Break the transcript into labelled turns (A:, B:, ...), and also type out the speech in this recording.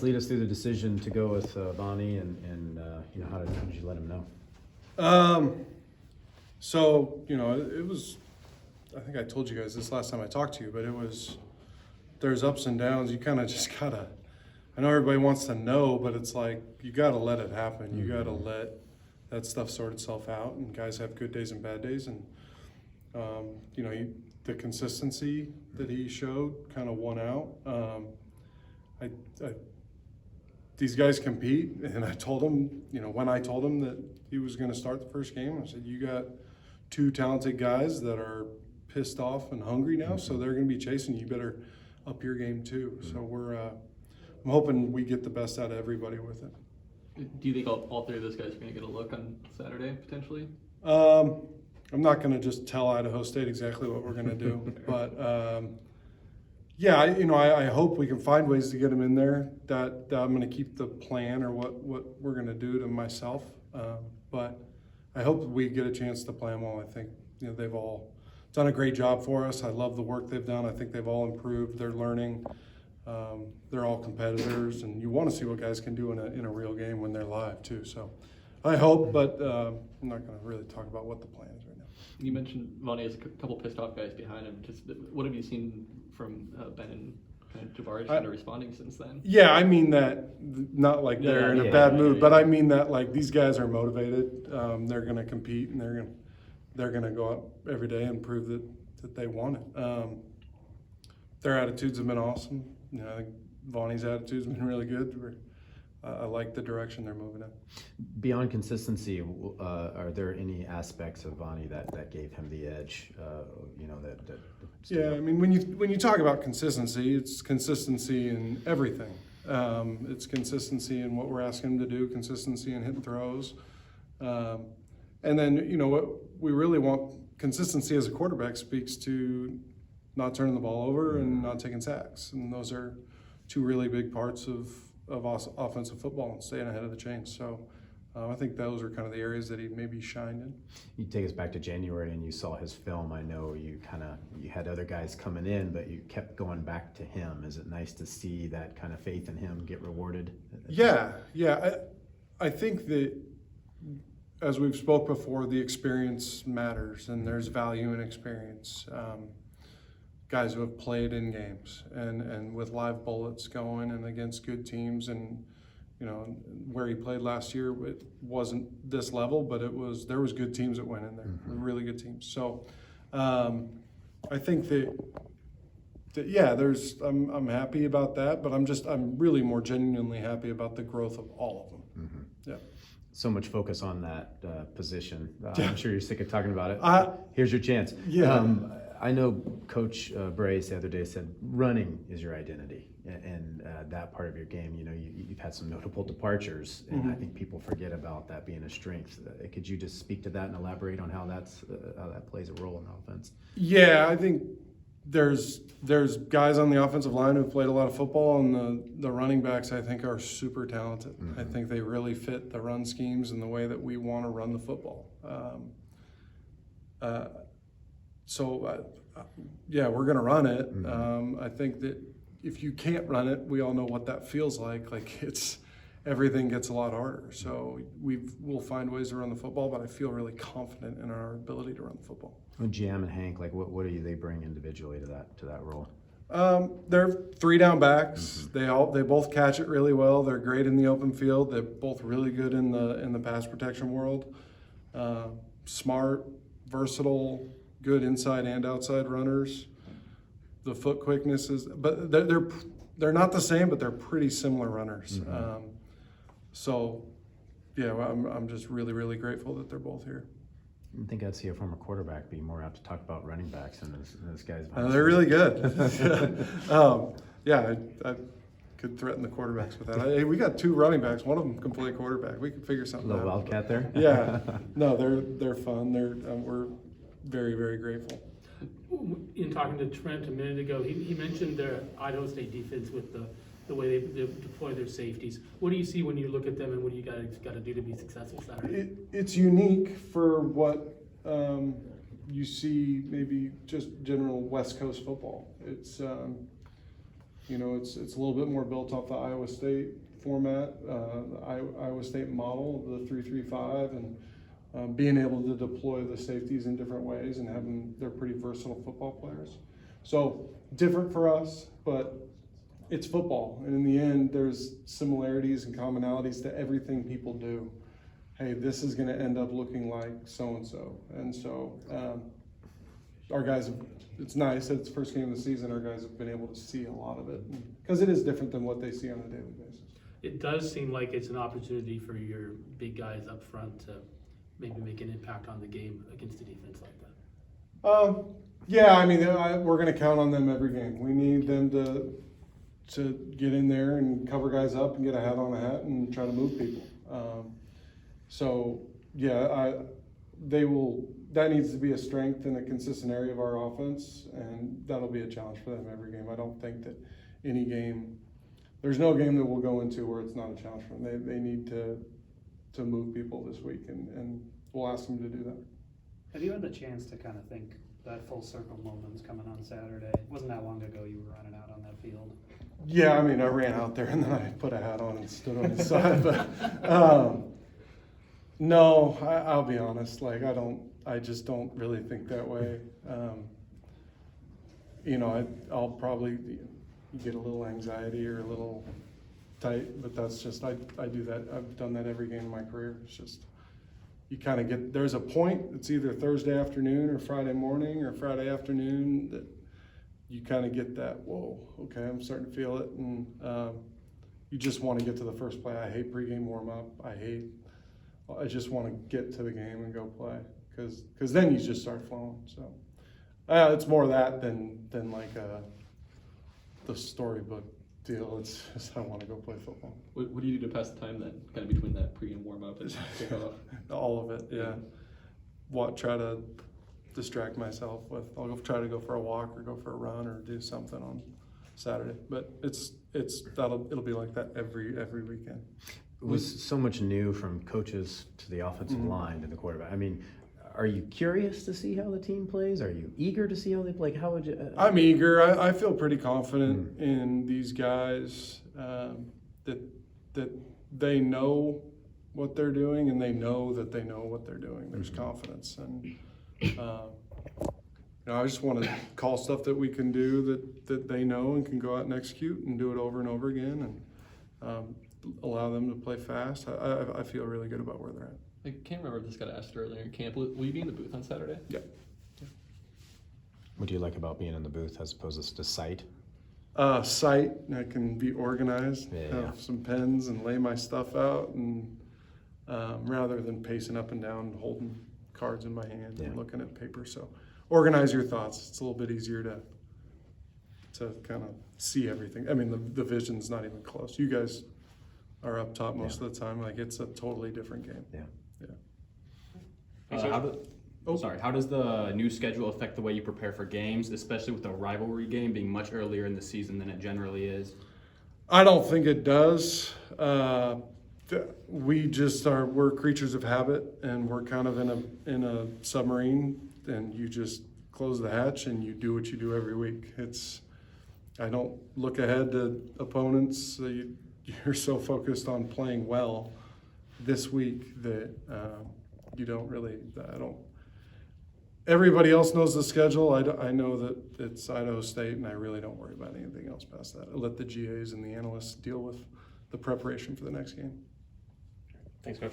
A: Lead us through the decision to go with Bonnie and how did you let him know?
B: So, it was, I think I told you guys this last time I talked to you, but there's ups and downs. You kind of just gotta, I know everybody wants to know, but it's like, you gotta let it happen. You gotta let that stuff sort itself out, and guys have good days and bad days. And, the consistency that he showed kind of won out. These guys compete, and I told him, when I told him that he was going to start the first game, I said, you got two talented guys that are pissed off and hungry now, so they're going to be chasing you. You better up your game too. So I'm hoping we get the best out of everybody with it.
C: Do you think all three of those guys are going to get a look on Saturday potentially?
B: I'm not going to just tell Idaho State exactly what we're going to do, but yeah, I hope we can find ways to get them in there. That I'm going to keep the plan or what we're going to do to myself, but I hope we get a chance to play them all. I think they've all done a great job for us. I love the work they've done. I think they've all improved. They're learning. They're all competitors, and you want to see what guys can do in a real game when they're live too. So I hope, but I'm not going to really talk about what the plan is right now.
C: You mentioned Vonnie has a couple pissed off guys behind him. Just what have you seen from Ben and kind of Jabari kind of responding since then?
B: Yeah, I mean that not like they're in a bad mood, but I mean that like these guys are motivated. They're going to compete, and they're going to go out every day and prove that they want it. Their attitudes have been awesome. I think Vonnie's attitude's been really good. I like the direction they're moving in.
A: Beyond consistency, are there any aspects of Bonnie that gave him the edge?
B: Yeah, I mean, when you talk about consistency, it's consistency in everything. It's consistency in what we're asking him to do, consistency in hitting throws, and then what we really want. Consistency as a quarterback speaks to not turning the ball over and not taking sacks, and those are two really big parts of offensive football and staying ahead of the chains. So I think those are kind of the areas that he maybe shined in.
A: You take us back to January and you saw his film. I know you had other guys coming in, but you kept going back to him. Is it nice to see that kind of faith in him get rewarded?
B: Yeah. I think that, as we've spoke before, the experience matters, and there's value in experience. Guys who have played in games and with live bullets going and against good teams, and where he played last year, it wasn't this level, but there was good teams that went in there, really good teams. So I think that yeah, I'm happy about that, but I'm really more genuinely happy about the growth of all of them. Yeah.
A: So much focus on that position. I'm sure you're sick of talking about it. Here's your chance.
B: Yeah.
A: I know Coach Brace the other day said running is your identity, and that part of your game. You've had some notable departures, and I think people forget about that being a strength. Could you just speak to that and elaborate on how that plays a role in the offense?
B: Yeah, I think there's guys on the offensive line who've played a lot of football, and the running backs I think are super talented. I think they really fit the run schemes and the way that we want to run the football. Yeah, we're going to run it. I think that if you can't run it, we all know what that feels like. Like everything gets a lot harder. So we'll find ways to run the football, but I feel really confident in our ability to run the football.
A: When Jam and Hank, what do they bring individually to that role?
B: They're three down backs. They both catch it really well. They're great in the open field. They're both really good in the pass protection world. Smart, versatile, good inside and outside runners. The foot quickness but they're not the same, but they're pretty similar runners. So yeah, I'm just really, really grateful that they're both here.
A: I think I'd see a former quarterback be more apt to talk about running backs and those guys.
B: They're really good. Yeah, I could threaten the quarterbacks with that. Hey, we got two running backs. One of them can play quarterback. We could figure something out.
A: Little wildcat there.
B: Yeah, no, they're fun. We're very, very grateful.
D: In talking to Trent a minute ago, he mentioned their Idaho State defense with the way they deploy their safeties. What do you see when you look at them, and what do you got to do to be successful Saturday?
B: It's unique for what you see, maybe just general West Coast football. It's You know, it's a little bit more built off the Iowa State format, the Iowa State model of the 3-3-5, and being able to deploy the safeties in different ways and having they're pretty versatile football players. So different for us, but it's football, and in the end, there's similarities and commonalities to everything people do. Hey, this is going to end up looking like so-and-so. And so our guys, it's nice, it's the first game of the season, our guys have been able to see a lot of it, because it is different than what they see on a daily basis.
D: It does seem like it's an opportunity for your big guys up front to maybe make an impact on the game against a defense like that.
B: Yeah, I mean, we're going to count on them every game. We need them to get in there and cover guys up and get a hat on a hat and try to move people. So yeah, that needs to be a strength and a consistent area of our offense, and that'll be a challenge for them every game. I don't think that any game, there's no game that we'll go into where it's not a challenge for them. They need to move people this week, and we'll ask them to do that.
E: Have you had the chance to kind of think that full circle moment's coming on Saturday? It wasn't that long ago you were running out on that field.
B: Yeah, I mean, I ran out there and then I put a hat on and stood on the side, but no, I'll be honest, like I just don't really think that way. You know, I'll probably get a little anxiety or a little tight, but that's just, I do that. I've done that every game in my career. It's just, you kind of get, there's a point, it's either Thursday afternoon or Friday morning or Friday afternoon that you kind of get that, whoa, okay, I'm starting to feel it. And you just want to get to the first play. I hate pregame warm-up. I just want to get to the game and go play, because then you just start flowing. So it's more of that than like the storybook deal. It's just I want to go play football.
C: What do you do to pass the time then, kind of between that pre and warm up and kickoff?
B: All of it, yeah. Try to distract myself with. I'll try to go for a walk or go for a run or do something on Saturday. But it'll be like that every weekend.
A: It was so much new from coaches to the offensive line to the quarterback. I mean, are you curious to see how the team plays? Are you eager to see how they play? How would you?
B: I'm eager. I feel pretty confident in these guys that they know what they're doing, and they know that they know what they're doing. There's confidence, and you know, I just want to call stuff that we can do that they know and can go out and execute and do it over and over again, and allow them to play fast. I feel really good about where they're at.
C: I can't remember if this got asked earlier in camp. Will you be in the booth on Saturday?
B: Yeah.
A: What do you like about being in the booth as opposed to sight?
B: Sight, I can be organized,
A: Yeah.
B: have some pens and lay my stuff out, and rather than pacing up and down, holding cards in my hand and looking at paper. So organize your thoughts. It's a little bit easier to kind of see everything. I mean, the vision's not even close. You guys are up top most of the time. Like, it's a totally different game.
A: Yeah.
F: How does the new schedule affect the way you prepare for games, especially with the rivalry game being much earlier in the season than it generally is?
B: I don't think it does. We're creatures of habit, and we're kind of in a submarine, and you just close the hatch and you do what you do every week. I don't look ahead to opponents. You're so focused on playing well this week that you don't really, everybody else knows the schedule. I know that it's Idaho State, and I really don't worry about anything else past that. I let the GAs and the analysts deal with the preparation for the next game.
F: Thanks, Coach.